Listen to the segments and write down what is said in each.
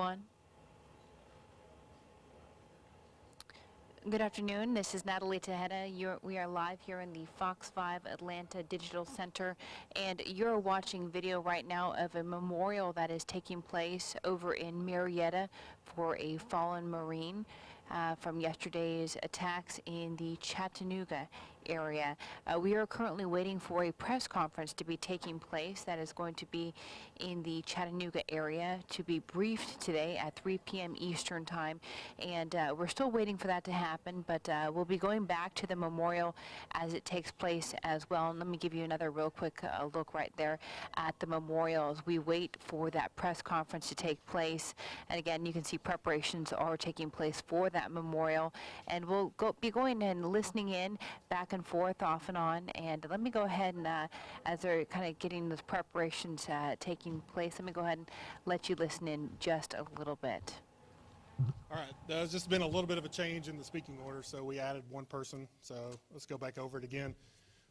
everyone. Good afternoon. This is Natalie Tejeda. We are live here in the Fox 5 Atlanta Digital Center, and you're watching video right now of a memorial that is taking place over in Marietta for a fallen Marine from yesterday's attacks in the Chattanooga area. We are currently waiting for a press conference to be taking place that is going to be in the Chattanooga area to be briefed today at 3 p.m. Eastern Time, and we're still waiting for that to happen, but we'll be going back to the memorial as it takes place as well. And let me give you another real quick look right there at the memorial as we wait for that press conference to take place. And again, you can see preparations are taking place for that memorial, and we'll be going and listening in back and forth off and on. And let me go ahead and as they're kind of getting those preparations taking place, let me go ahead and let you listen in just a little bit. All right, there's just been a little bit of a change in the speaking order, so we added one person, so let's go back over it again,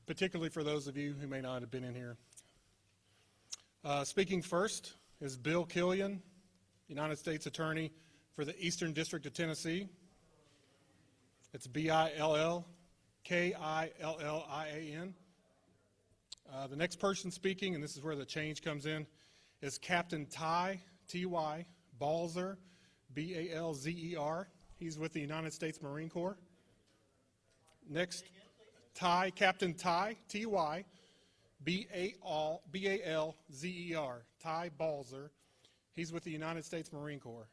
particularly for those of you who may not have been in here. Speaking first is Bill Killian, United States Attorney for the Eastern District of Tennessee. It's Billkillain. The next person speaking, and this is where the change comes in, is Captain Ty, T-Y, Balzer, B-A-L-Z-E-R. He's with the United States Marine Corps. Next, Captain Ty, T-Y, B-A-L-Z-E-R, Ty Balzer. He's with the United States Marine Corps.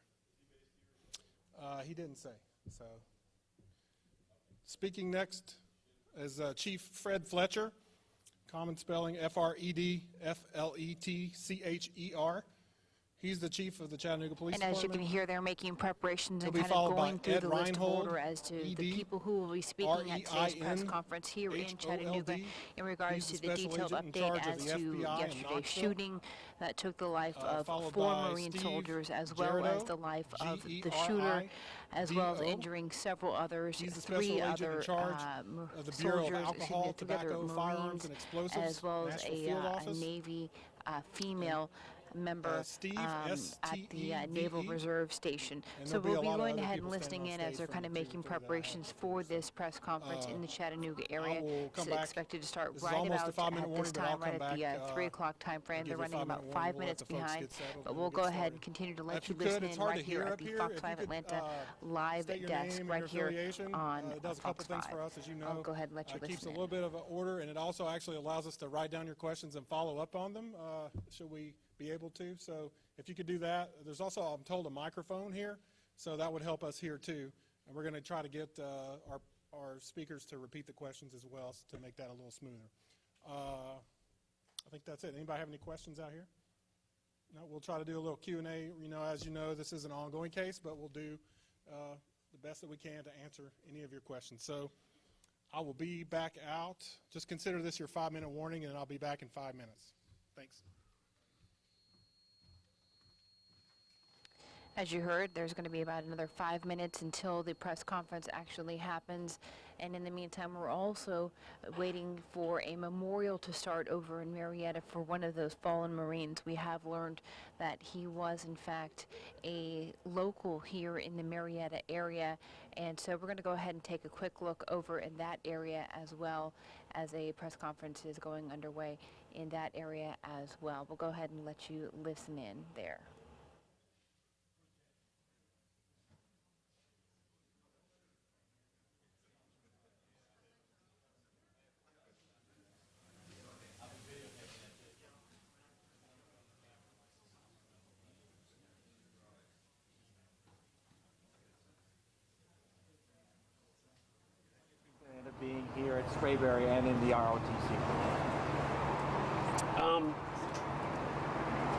He didn't say. So, speaking next is Chief Fred Fletcher, common spelling F-R-E-D-F-L-E-T-C-H-E-R. He's the chief of the Chattanooga Police Department. And as you can hear, they're making preparations and kind of going through the list of order as to the people who will be speaking at today's press conference here in Chattanooga in regards to the detailed update as to yesterday's shooting that took the life of 4 Marine soldiers, as well as the life of the shooter, as well as injuring several others, 3 other soldiers, together Marines, as well as a Navy female member at the Naval Reserve Station. So we'll be going ahead and listening in as they're kind of making preparations for this press conference in the Chattanooga area. It's expected to start right about at this time, right at the 3 o'clock time frame. They're running about 5 minutes behind, but we'll go ahead and continue to let you listen in right here at the Fox 5 Atlanta live desk right here on Fox 5. I'll go ahead and let you listen in. It keeps a little bit of an order, and it also actually allows us to write down your questions and follow up on them, should we be able to. So if you could do that. There's also, I'm told, a microphone here, so that would help us here too. And we're going to try to get our speakers to repeat the questions as well to make that a little smoother. I think that's it. Anybody have any questions out here? No, we'll try to do a little Q&A. You know, as you know, this is an ongoing case, but we'll do the best that we can to answer any of your questions. So I will be back out. Just consider this your 5-minute warning, and I'll be back in 5 minutes. Thanks. As you heard, there's going to be about another 5 minutes until the press conference actually happens. And in the meantime, we're also waiting for a memorial to start over in Marietta for one of those fallen Marines. We have learned that he was, in fact, a local here in the Marietta area. And so we're going to go ahead and take a quick look over in that area as well, as a press conference is going underway in that area as well. We'll go ahead and let you listen in there. Being here at Sprayberry and in the ROTC.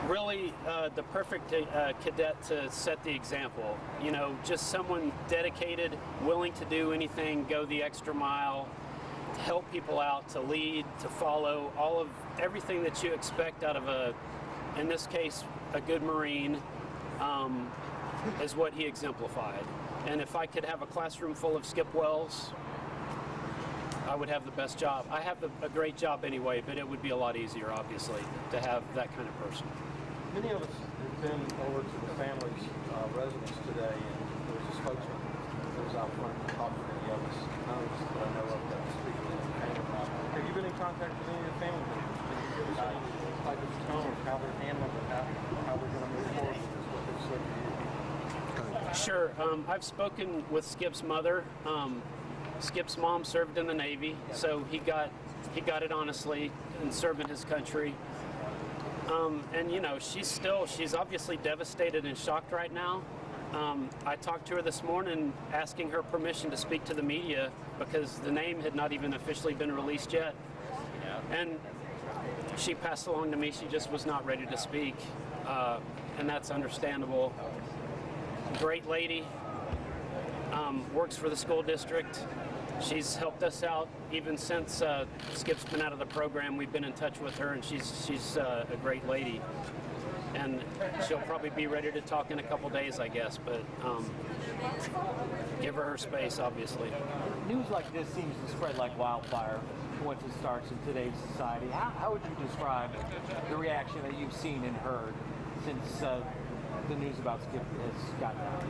Really the perfect cadet to set the example. You know, just someone dedicated, willing to do anything, go the extra mile, to help people out, to lead, to follow, everything that you expect out of in this case, a good Marine, is what he exemplified. And if I could have a classroom full of skip wells, I would have the best job. I have a great job anyway, but it would be a lot easier, obviously, to have that kind of person. Many of us have been over to the families residents today, and there was a spokesman that was out front talking to the others that I know of that was speaking to the family. Have you been in contact with any of the family members? Can you give us any type of tone of how they're handling it, how they're going to move forward with this, what they've said to you? Sure. I've spoken with Skip's mother. Skip's mom served in the Navy, so he got it honestly in serving his country. And you know, she's obviously devastated and shocked right now. I talked to her this morning asking her permission to speak to the media because the name had not even officially been released yet. And she passed along to me, she just was not ready to speak. And that's understandable. Great lady, works for the school district. She's helped us out even since Skip's been out of the program. We've been in touch with her, and she's a great lady. And she'll probably be ready to talk in a couple days, I guess, but give her space, obviously. News like this seems to spread like wildfire once it starts in today's society. How would you describe the reaction that you've seen and heard since the news about Skip has gotten out?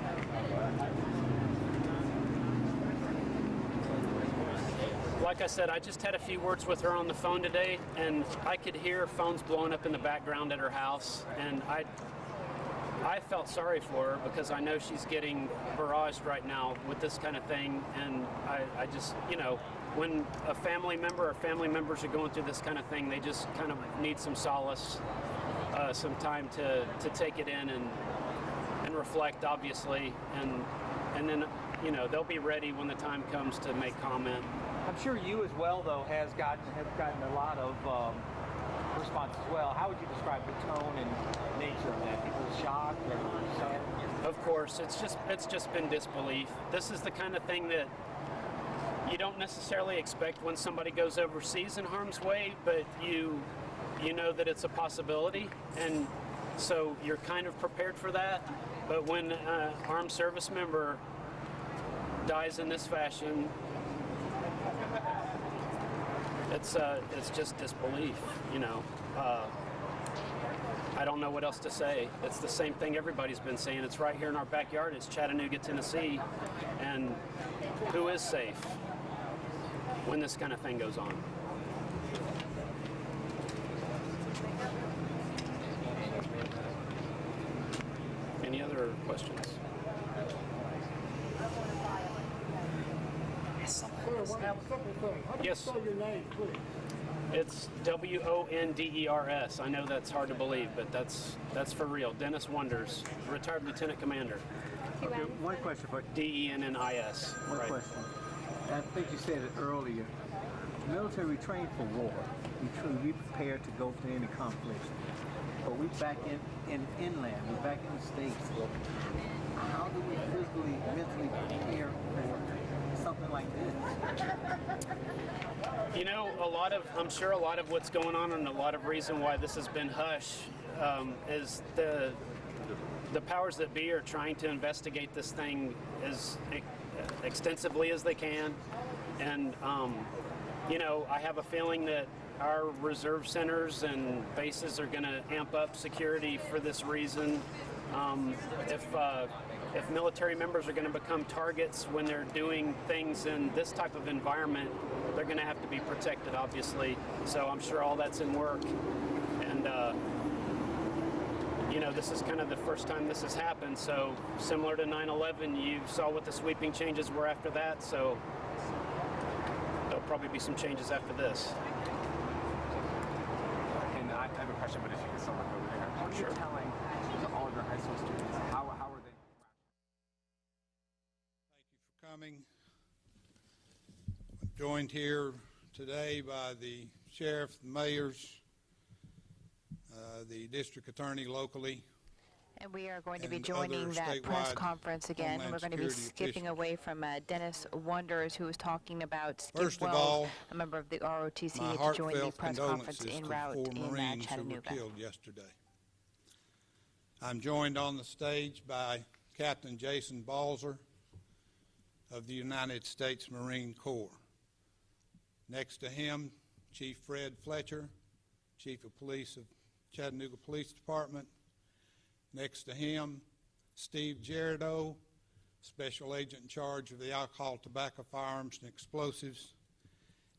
Like I said, I just had a few words with her on the phone today, and I could hear phones blowing up in the background at her house, and I felt sorry for her because I know she's getting barraged right now with this kind of thing, and I just, you know, when a family member or family members are going through this kind of thing, they just kind of need some solace, some time to take it in and reflect, obviously, and then, you know, they'll be ready when the time comes to make comment. I'm sure you as well, though, have gotten a lot of response as well. How would you describe the tone and nature of that? People shocked or sad? Of course, it's just been disbelief. This is the kind of thing that you don't necessarily expect when somebody goes overseas in harm's way, but you know that it's a possibility, and so you're kind of prepared for that. But when an armed service member dies in this fashion, it's just disbelief, you know. I don't know what else to say. It's the same thing everybody's been saying. It's right here in our backyard. It's Chattanooga, Tennessee, and who is safe when this kind of thing goes on? Any other questions? Yes. Spell your name, please. It's Wonders. I know that's hard to believe, but that's for real. Dennis Wonders, retired lieutenant commander. Okay, one question for Dennis. one question. I think you said it earlier. Military, we train for war. We prepare to go to any conflict. But we back in inland. We're back in the States. How do we physically, mentally prepare for something like this? You know, I'm sure a lot of what's going on and a lot of reason why this has been hush is the powers that be are trying to investigate this thing as extensively as they can. And, you know, I have a feeling that our reserve centers and bases are going to amp up security for this reason. If military members are going to become targets when they're doing things in this type of environment, they're going to have to be protected, obviously. So I'm sure all that's in work. And, you know, this is kind of the first time this has happened. So similar to 9/11, you saw what the sweeping changes were after that. So there'll probably be some changes after this. And I have a question, but if you could someone over there. What are you telling all of your high school students? How are they? Thank you for coming. I'm joined here today by the sheriff, the mayors, the district attorney locally. And we are going to be and joining other that press statewide conference again. Homeland We're going to be Security skipping officials. away from Dennis Wonders, who was talking about Skip First of Wells, all, a member of the ROTC, my to join the heartfelt press conference condolences en to route the 4 in Marines who were Chattanooga. killed yesterday. I'm joined on the stage by Captain Jason Balzer of the United States Marine Corps. Next to him, Chief Fred Fletcher, Chief of Police of Chattanooga Police Department. Next to him, Steve Gerardo, Special Agent in charge of the Alcohol, Tobacco, Firearms, and Explosives.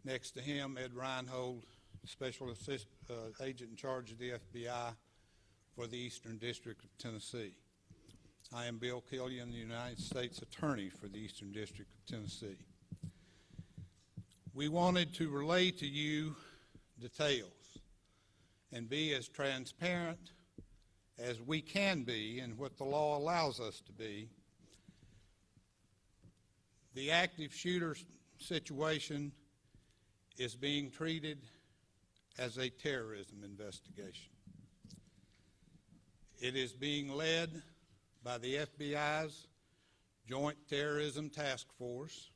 Next to him, Ed Reinhold, Special Agent in charge of the FBI for the Eastern District of Tennessee. I am Bill Killian, the United States Attorney for the Eastern District of Tennessee. We wanted to relay to you details and be as transparent as we can be and what the law allows us to be. The active shooter situation is being treated as a terrorism investigation. It is being led by the FBI's Joint Terrorism Task Force,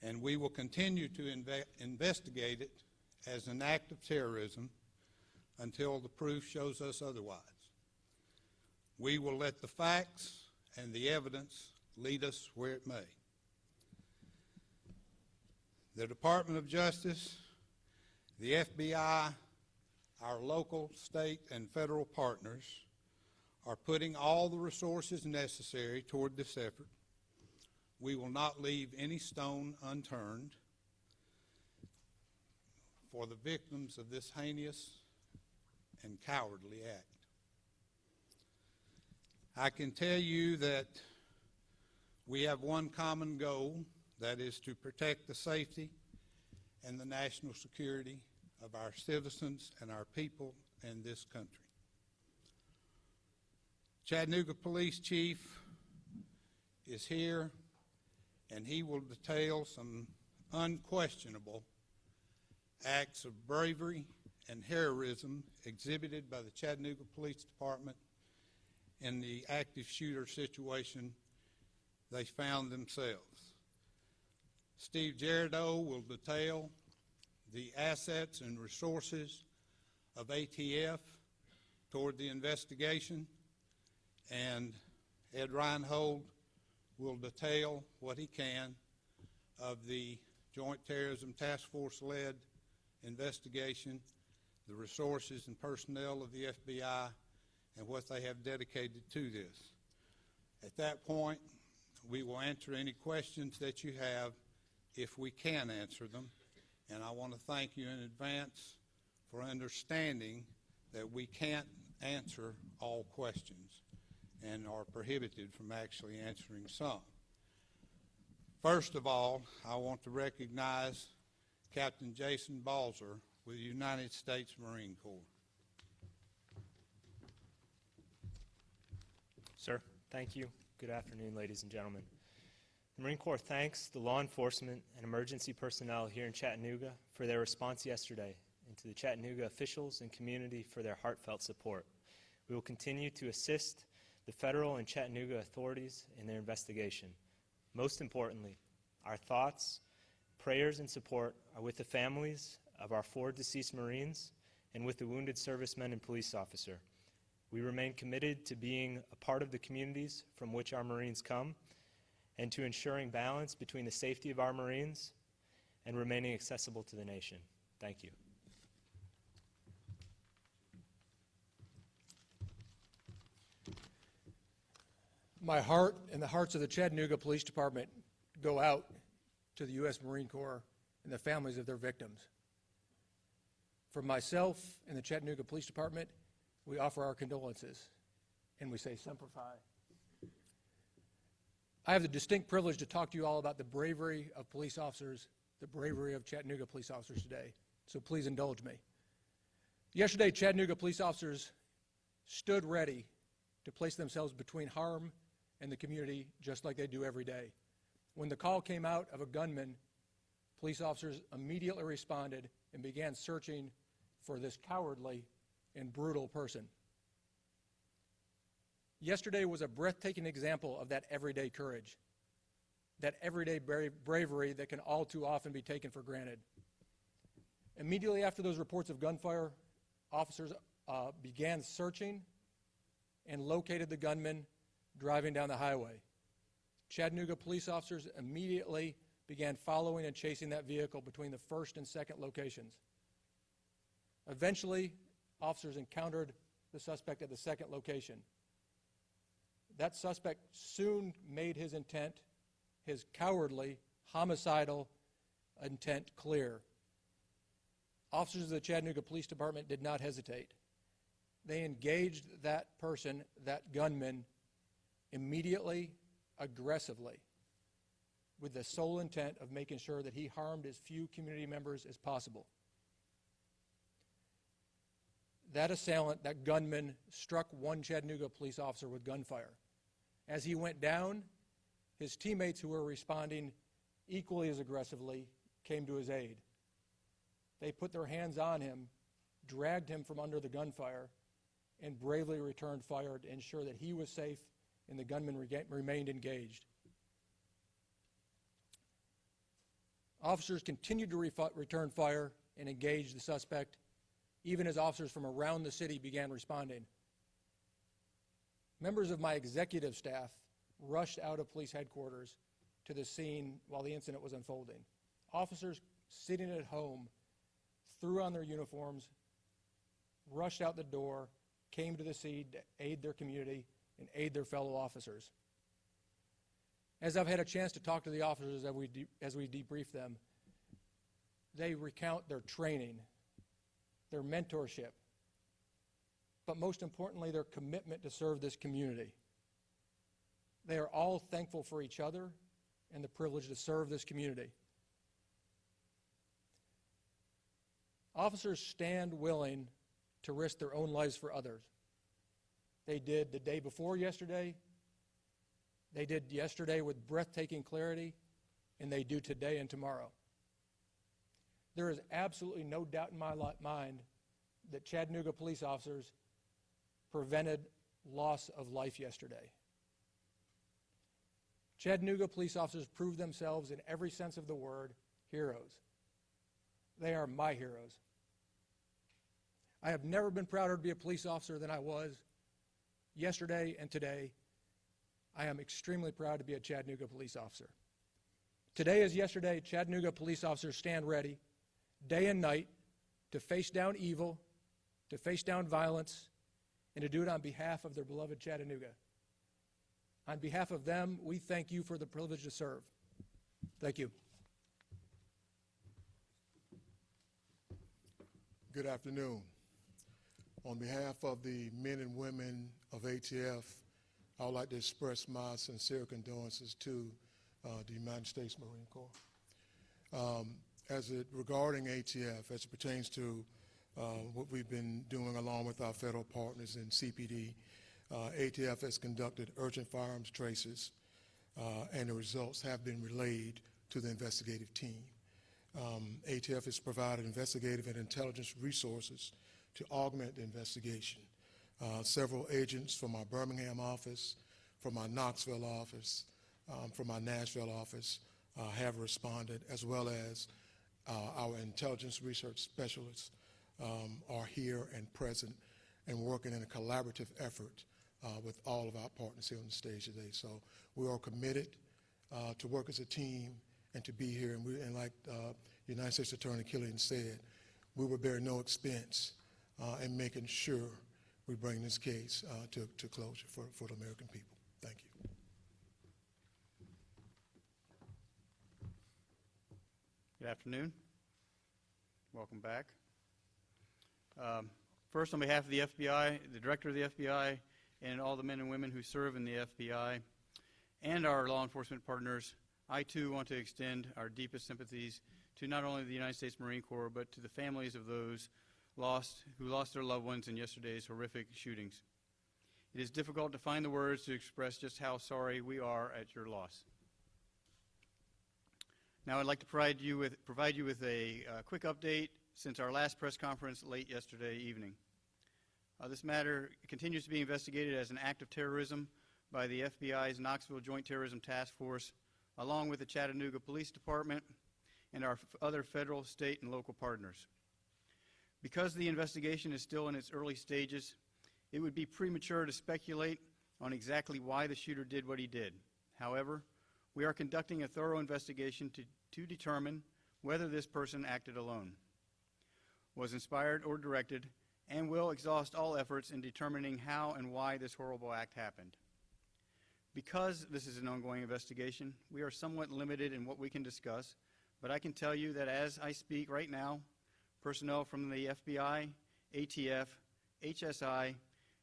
and we will continue to investigate it as an act of terrorism until the proof shows us otherwise. We will let the facts and the evidence lead us where it may. The Department of Justice, the FBI, our local, state, and federal partners are putting all the resources necessary toward this effort. We will not leave any stone unturned for the victims of this heinous and cowardly act. I can tell you that we have one common goal, that is to protect the safety and the national security of our citizens and our people in this country. Chattanooga Police Chief is here, and he will detail some unquestionable acts of bravery and heroism exhibited by the Chattanooga Police Department in the active shooter situation they found themselves. Steve Gerardo will detail the assets and resources of ATF toward the investigation, and Ed Reinhold will detail what he can of the Joint Terrorism Task Force-led investigation, the resources and personnel of the FBI, and what they have dedicated to this. At that point, we will answer any questions that you have if we can answer them, and I want to thank you in advance for understanding that we can't answer all questions and are prohibited from actually answering some. First of all, I want to recognize Captain Jason Balzer with the United States Marine Corps. Sir, thank you. Good afternoon, ladies and gentlemen. The Marine Corps thanks the law enforcement and emergency personnel here in Chattanooga for their response yesterday, and to the Chattanooga officials and community for their heartfelt support. We will continue to assist the federal and Chattanooga authorities in their investigation. Most importantly, our thoughts, prayers, and support are with the families of our 4 deceased Marines and with the wounded servicemen and police officer. We remain committed to being a part of the communities from which our Marines come and to ensuring balance between the safety of our Marines and remaining accessible to the nation. Thank you. My heart and the hearts of the Chattanooga Police Department go out to the U.S. Marine Corps and the families of their victims. For myself and the Chattanooga Police Department, we offer our condolences, and we say Semper Fi. I have the distinct privilege to talk to you all about the bravery of police officers, the bravery of Chattanooga police officers today, so please indulge me. Yesterday, Chattanooga police officers stood ready to place themselves between harm and the community just like they do every day. When the call came out of a gunman, police officers immediately responded and began searching for this cowardly and brutal person. Yesterday was a breathtaking example of that everyday courage, that everyday bravery that can all too often be taken for granted. Immediately after those reports of gunfire, officers began searching and located the gunman driving down the highway. Chattanooga police officers immediately began following and chasing that vehicle between the first and second locations. Eventually, officers encountered the suspect at the second location. That suspect soon made his intent, his cowardly, homicidal intent, clear. Officers of the Chattanooga Police Department did not hesitate. They engaged that person, that gunman, immediately, aggressively, with the sole intent of making sure that he harmed as few community members as possible. That assailant, that gunman, struck one Chattanooga police officer with gunfire. As he went down, his teammates who were responding equally as aggressively came to his aid. They put their hands on him, dragged him from under the gunfire, and bravely returned fire to ensure that he was safe and the gunman remained engaged. Officers continued to return fire and engage the suspect, even as officers from around the city began responding. Members of my executive staff rushed out of police headquarters to the scene while the incident was unfolding. Officers sitting at home threw on their uniforms, rushed out the door, came to the scene to aid their community and aid their fellow officers. As I've had a chance to talk to the officers as we debrief them, they recount their training, their mentorship, but most importantly, their commitment to serve this community. They are all thankful for each other and the privilege to serve this community. Officers stand willing to risk their own lives for others. They did the day before yesterday, they did yesterday with breathtaking clarity, and they do today and tomorrow. There is absolutely no doubt in my mind that Chattanooga police officers prevented loss of life yesterday. Chattanooga police officers proved themselves in every sense of the word heroes. They are my heroes. I have never been prouder to be a police officer than I was yesterday and today. I am extremely proud to be a Chattanooga police officer. Today as yesterday, Chattanooga police officers stand ready, day and night, to face down evil, to face down violence, and to do it on behalf of their beloved Chattanooga. On behalf of them, we thank you for the privilege to serve. Thank you. Good afternoon. On behalf of the men and women of ATF, I would like to express my sincere condolences to the United States Marine Corps. Regarding ATF, as it pertains to what we've been doing along with our federal partners in CPD, ATF has conducted urgent firearms traces, and the results have been relayed to the investigative team. ATF has provided investigative and intelligence resources to augment the investigation. Several agents from our Birmingham office, from our Knoxville office, from our Nashville office have responded, as well as our intelligence research specialists are here and present and working in a collaborative effort with all of our partners here on the stage today. So we are committed to work as a team and to be here. And like United States Attorney Killian said, we will bear no expense in making sure we bring this case to closure for the American people. Thank you. Good afternoon. Welcome back. First, on behalf of the FBI, the Director of the FBI, and all the men and women who serve in the FBI, and our law enforcement partners, I too want to extend our deepest sympathies to not only the United States Marine Corps, but to the families of those who lost their loved ones in yesterday's horrific shootings. It is difficult to find the words to express just how sorry we are at your loss. Now I'd like to provide you with a quick update since our last press conference late yesterday evening. This matter continues to be investigated as an act of terrorism by the FBI's Knoxville Joint Terrorism Task Force, along with the Chattanooga Police Department and our other federal, state, and local partners. Because the investigation is still in its early stages, it would be premature to speculate on exactly why the shooter did what he did. However, we are conducting a thorough investigation to determine whether this person acted alone, was inspired or directed, and will exhaust all efforts in determining how and why this horrible act happened. Because this is an ongoing investigation, we are somewhat limited in what we can discuss, but I can tell you that as I speak right now, personnel from the FBI, ATF, HSI,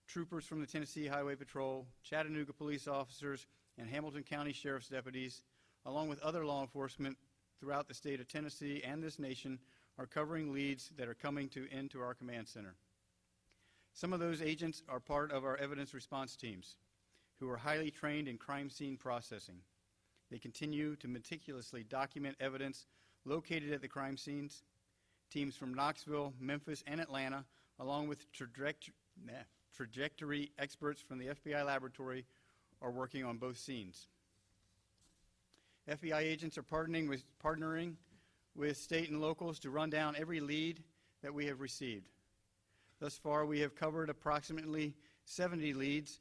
troopers from the Tennessee Highway Patrol, Chattanooga police officers, and Hamilton County Sheriff's deputies, along with other law enforcement throughout the state of Tennessee and this nation, are covering leads that are coming into our command center. Some of those agents are part of our evidence response teams, who are highly trained in crime scene processing. They continue to meticulously document evidence located at the crime scenes. Teams from Knoxville, Memphis, and Atlanta, along with trajectory experts from the FBI laboratory, are working on both scenes. FBI agents are partnering with state and locals to run down every lead that we have received. Thus far, we have covered approximately 70 leads,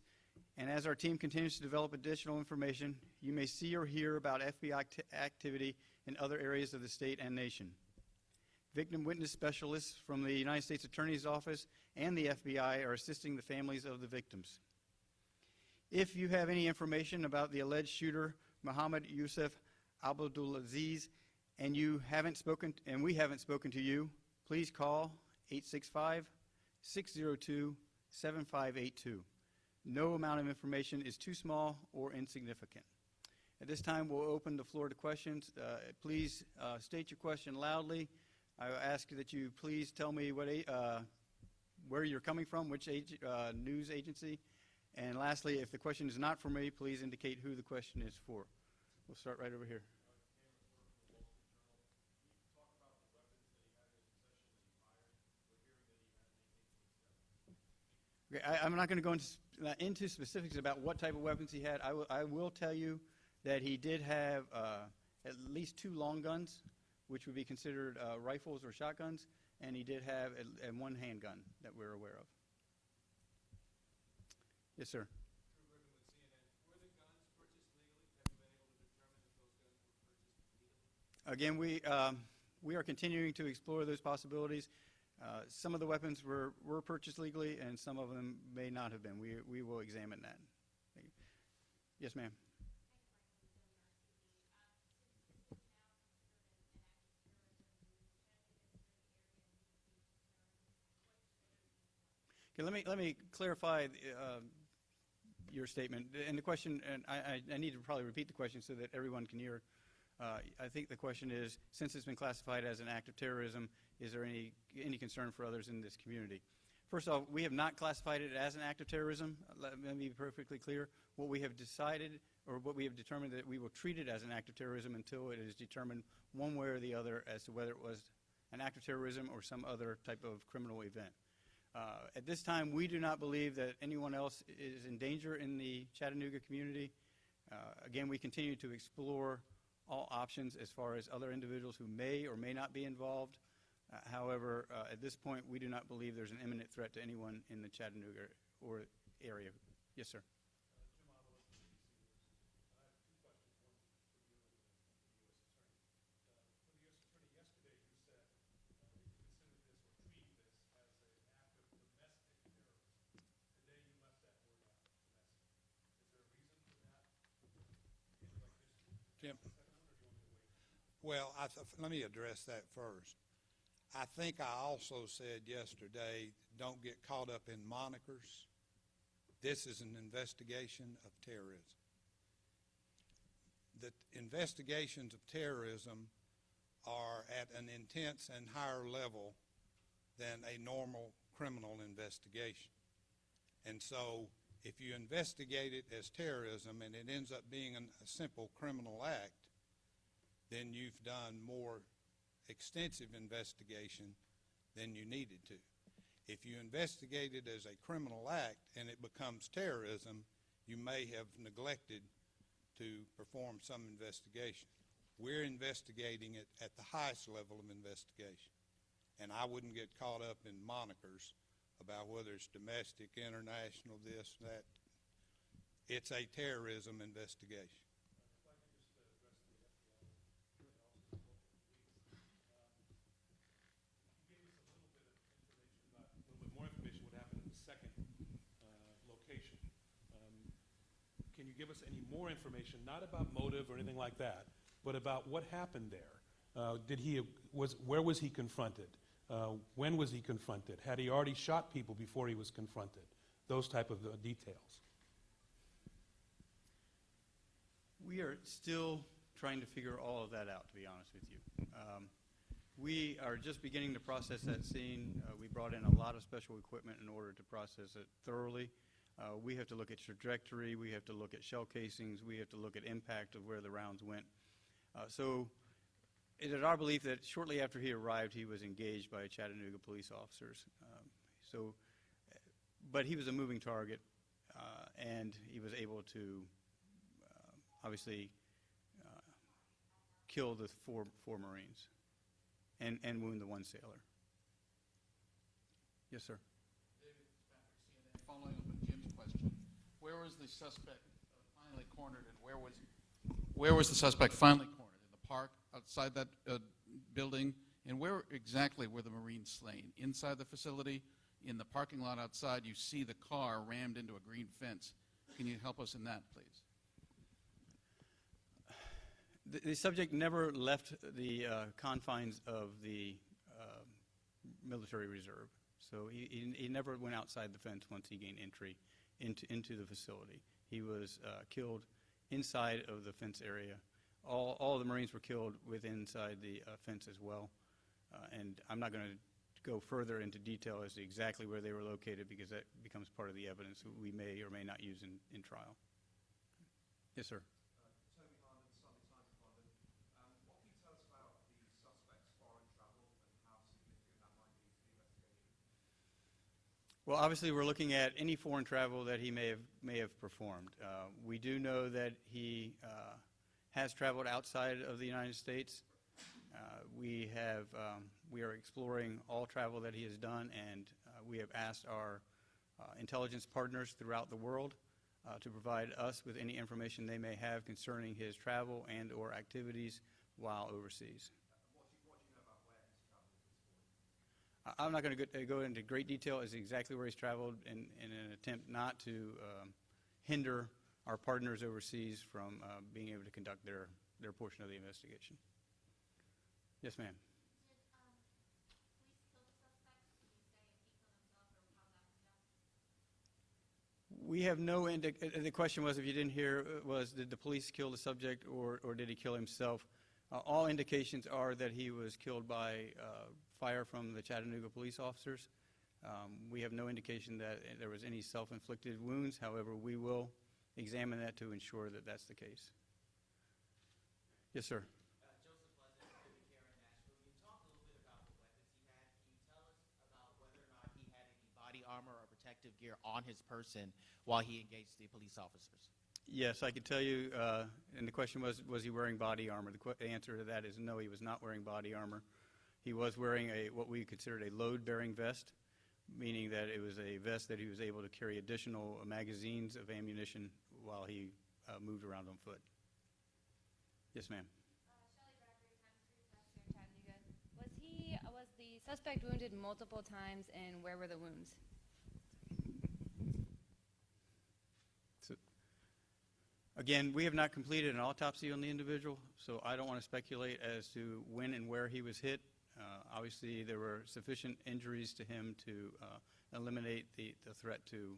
and as our team continues to develop additional information, you may see or hear about FBI activity in other areas of the state and nation. Victim witness specialists from the United States Attorney's Office and the FBI are assisting the families of the victims. If you have any information about the alleged shooter, Muhammad Yusuf Abdulaziz, and we haven't spoken to you, please call 865-602-7582. No amount of information is too small or insignificant. At this time, we'll open the floor to questions. Please state your question loudly. I ask that you please tell me where you're coming from, which news agency. And lastly, if the question is not for me, please indicate who the question is for. We'll start right over here. Okay, I'm not going to go into specifics about what type of weapons he had. I will tell you that he did have at least 2 long guns, which would be considered rifles or shotguns, and he did have one handgun that we're aware of. Yes, sir. Again, we are continuing to explore those possibilities. Some of the weapons were purchased legally, and some of them may not have been. We will examine that. Thank you. Yes, ma'am. Okay, let me clarify your statement. And the question, and I need to probably repeat the question so that everyone can hear. I think the question is, since it's been classified as an act of terrorism, is there any concern for others in this community? First off, we have not classified it as an act of terrorism. Let me be perfectly clear. What we have decided, or what we have determined, that we will treat it as an act of terrorism until it is determined one way or the other as to whether it was an act of terrorism or some other type of criminal event. At this time, we do not believe that anyone else is in danger in the Chattanooga community. Again, we continue to explore all options as far as other individuals who may or may not be involved. However, at this point, we do not believe there's an imminent threat to anyone in the Chattanooga or area. Yes, sir. Tim? Well, let me address that first. I think I also said yesterday, don't get caught up in monikers. This is an investigation of terrorism. The investigations of terrorism are at an intense and higher level than a normal criminal investigation. And so if you investigate it as terrorism and it ends up being a simple criminal act, then you've done more extensive investigation than you needed to. If you investigate it as a criminal act and it becomes terrorism, you may have neglected to perform some investigation. We're investigating it at the highest level of investigation. And I wouldn't get caught up in monikers about whether it's domestic, international, this, that. It's a terrorism investigation. Can you give us any more information, not about motive or anything like that, but about what happened there. Where was he confronted? When was he confronted? Had he already shot people before he was confronted? Those type of details. We are still trying to figure all of that out, to be honest with you. We are just beginning to process that scene. We brought in a lot of special equipment in order to process it thoroughly. We have to look at trajectory, we have to look at shell casings, we have to look at impact of where the rounds went. So it is our belief that shortly after he arrived, he was engaged by Chattanooga police officers. But he was a moving target, and he was able to obviously kill the four Marines and wound the one sailor. Yes, sir. Following up on Jim's question, where was the suspect finally cornered, and where was the suspect finally cornered? In the park outside that building, and where exactly were the Marines slain? Inside the facility, in the parking lot outside, you see the car rammed into a green fence. Can you help us in that, please? The subject never left the confines of the military reserve. So he never went outside the fence once he gained entry into the facility. He was killed inside of the fence area. All the Marines were killed inside the fence as well. And I'm not going to go further into detail as to exactly where they were located, because that becomes part of the evidence that we may or may not use in trial. Yes, sir. Well, obviously, we're looking at any foreign travel that he may have performed. We do know that he has traveled outside of the United States. We are exploring all travel that he has done, and we have asked our intelligence partners throughout the world to provide us with any information they may have concerning his travel and/or activities while overseas. I'm not going to go into great detail as to exactly where he's traveled in an attempt not to hinder our partners overseas from being able to conduct their portion of the investigation. Yes, ma'am. We have no the question was, if you didn't hear, was did the police kill the subject or did he kill himself? All indications are that he was killed by fire from the Chattanooga police officers. We have no indication that there was any self-inflicted wounds. However, we will examine that to ensure that that's the case. Yes, sir. Body armor or protective gear on his person while he engaged the police officers? Yes, I can tell you, and the question was he wearing body armor? The answer to that is no, he was not wearing body armor. He was wearing what we considered a load-bearing vest, meaning that it was a vest that he was able to carry additional magazines of ammunition while he moved around on foot. Yes, ma'am. Was the suspect wounded multiple times, and where were the wounds? Again, we have not completed an autopsy on the individual, so I don't want to speculate as to when and where he was hit. Obviously, there were sufficient injuries to him to eliminate the threat to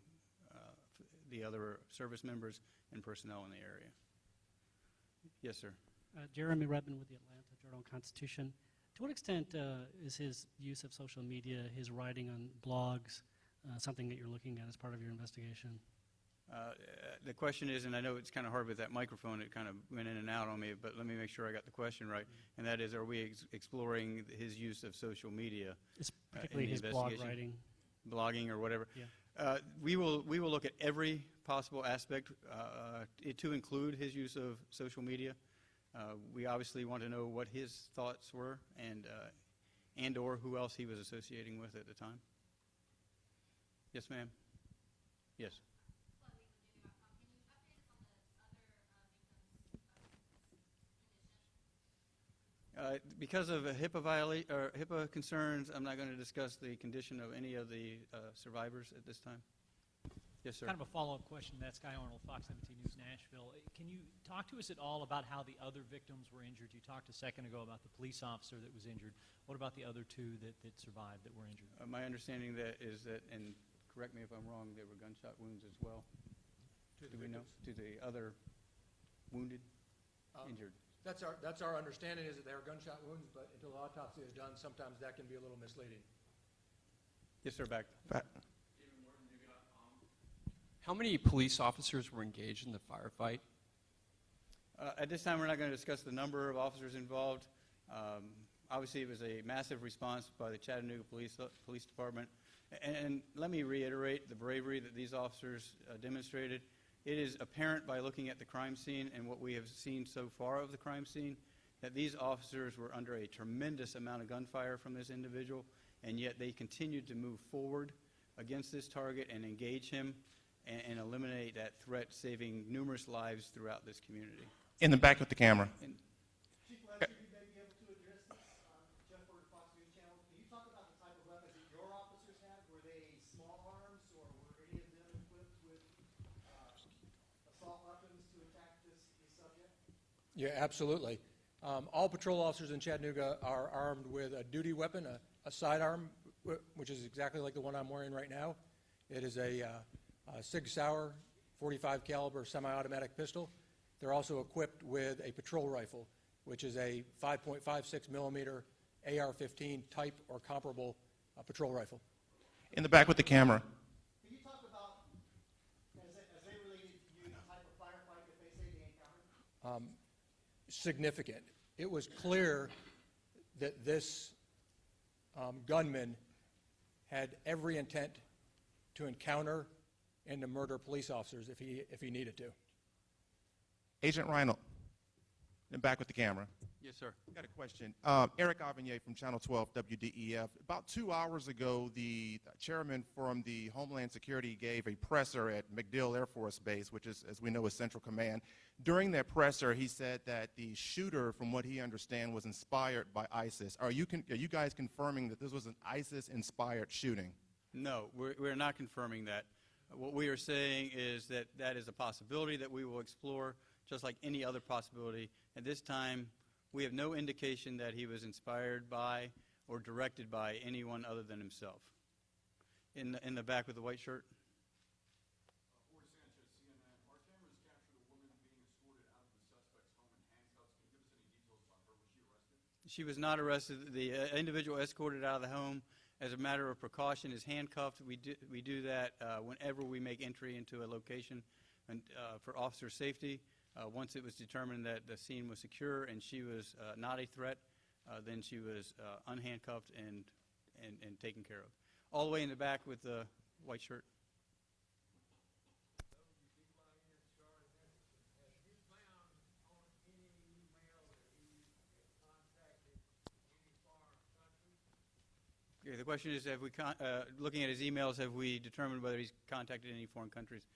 the other service members and personnel in the area. Yes, sir. Jeremy Redmond with the Atlanta Journal-Constitution. To what extent is his use of social media, his writing on blogs, something that you're looking at as part of your investigation? The question is, and I know it's kind of hard with that microphone, it kind of went in and out on me, but let me make sure I got the question right. And that is, are we exploring his use of social media? It's particularly his blog writing. Blogging or whatever. Yeah. We will look at every possible aspect to include his use of social media. We obviously want to know what his thoughts were and or who else he was associating with at the time. Yes, ma'am. Yes. Because of HIPAA concerns, I'm not going to discuss the condition of any of the survivors at this time. Yes, sir. Kind of a follow-up question. That's Guy Arnold, Fox 17 News, Nashville. Can you talk to us at all about how the other victims were injured? You talked a second ago about the police officer that was injured. What about the other two that survived that were injured? My understanding is that, and correct me if I'm wrong, there were gunshot wounds as well. Do we know? To the other wounded, injured? That's our understanding, is that they are gunshot wounds, but until the autopsy is done, sometimes that can be a little misleading. Yes, sir, back. How many police officers were engaged in the firefight? At this time, we're not going to discuss the number of officers involved. Obviously, it was a massive response by the Chattanooga Police Department. And let me reiterate the bravery that these officers demonstrated. It is apparent by looking at the crime scene and what we have seen so far of the crime scene that these officers were under a tremendous amount of gunfire from this individual, and yet they continued to move forward against this target and engage him and eliminate that threat, saving numerous lives throughout this community. In the back with the camera. Chief Lester, you may be able to address this. Jeff Porter, Fox News Channel. Can you talk about the type of weapons that your officers had? Were they small arms, or were any of them equipped with assault weapons to attack this subject? Yeah, absolutely. All patrol officers in Chattanooga are armed with a duty weapon, a sidearm, which is exactly like the one I'm wearing right now. It is a Sig Sauer 45 caliber semi-automatic pistol. They're also equipped with a patrol rifle, which is a 5.56 millimeter AR-15 type or comparable patrol rifle. In the back with the camera. Can you talk about, as they related to you, the type of firefight that they say they encountered? Significant. It was clear that this gunman had every intent to encounter and to murder police officers if he needed to. Agent Reinhold, in the back with the camera. Yes, sir. Got a question. Eric Avignon from Channel 12 WDEF. About 2 hours ago, the chairman from the Homeland Security gave a presser at MacDill Air Force Base, which is, as we know, is Central Command. During that presser, he said that the shooter, from what he understands, was inspired by ISIS. Are you guys confirming that this was an ISIS-inspired shooting? No, we're not confirming that. What we are saying is that that is a possibility that we will explore, just like any other possibility. At this time, we have no indication that he was inspired by or directed by anyone other than himself. In the back with the white shirt. She was not arrested. The individual escorted out of the home as a matter of precaution is handcuffed. We do that whenever we make entry into a location and, for officer safety. Once it was determined that the scene was secure and she was not a threat, then she was unhandcuffed and taken care of. All the way in the back with the white shirt. Okay, the question is, have we looking at his emails, have we determined whether he's contacted any foreign countries?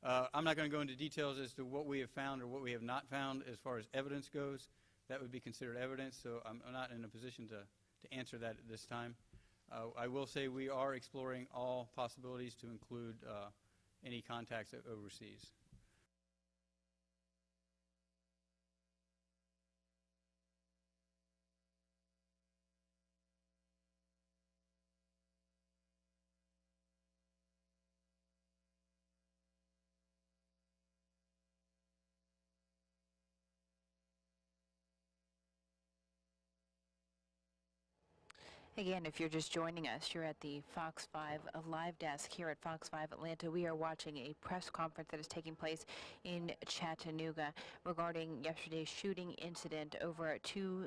I'm not going to go into details as to what we have found or what we have not found as far as evidence goes. That would be considered evidence, so I'm not in a position to answer that at this time. I will say we are exploring all possibilities to include any contacts overseas. Again, if you're just joining us, you're at the Fox 5 live desk here at Fox 5 Atlanta. We are watching a press conference that is taking place in Chattanooga regarding yesterday's shooting incident over at two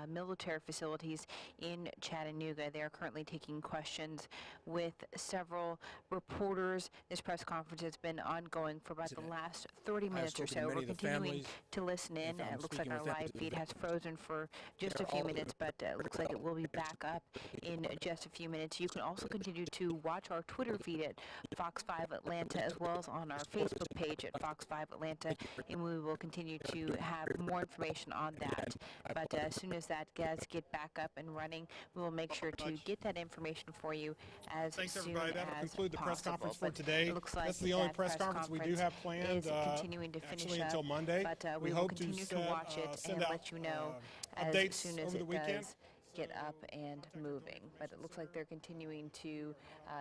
military facilities in Chattanooga. They are currently taking questions with several reporters. This press conference has been ongoing for about the last 30 minutes or so. We're continuing to listen in. It looks like our live feed has frozen for just a few minutes, but it looks like it will be back up in just a few minutes. You can also continue to watch our Twitter feed at Fox 5 Atlanta, as well as on our Facebook page at Fox 5 Atlanta, and we will continue to have more information on that. But as soon as that does get back up and running, we will make sure to get that information for you as Thanks, soon everybody. That'll as conclude the press possible. conference for But today. it looks like That's the only that press conference we do have planned, is continuing to finish actually up, until Monday. but We we will hope to continue to set, watch it send and out, let you know as updates soon as over the it weekend. does get up and moving. But it looks like they're continuing to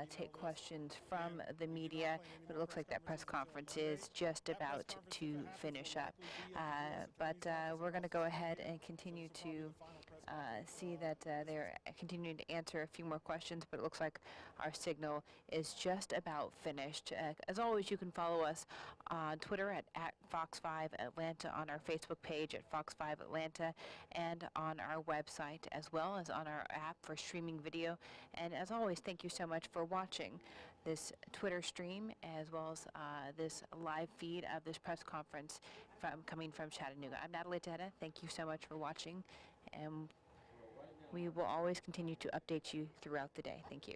take questions from the media, but it looks like that press conference is just about to finish up. But we're going to go ahead and continue to see that they're continuing to answer a few more questions, but it looks like our signal is just about finished. As always, you can follow us on Twitter at Fox 5 Atlanta, on our Facebook page at Fox 5 Atlanta, and on our website, as well as on our app for streaming video. And as always, thank you so much for watching this Twitter stream, as well as this live feed of this press conference coming from Chattanooga. I'm Natalie Tejeda. Thank you so much for watching, and we will always continue to update you throughout the day. Thank you.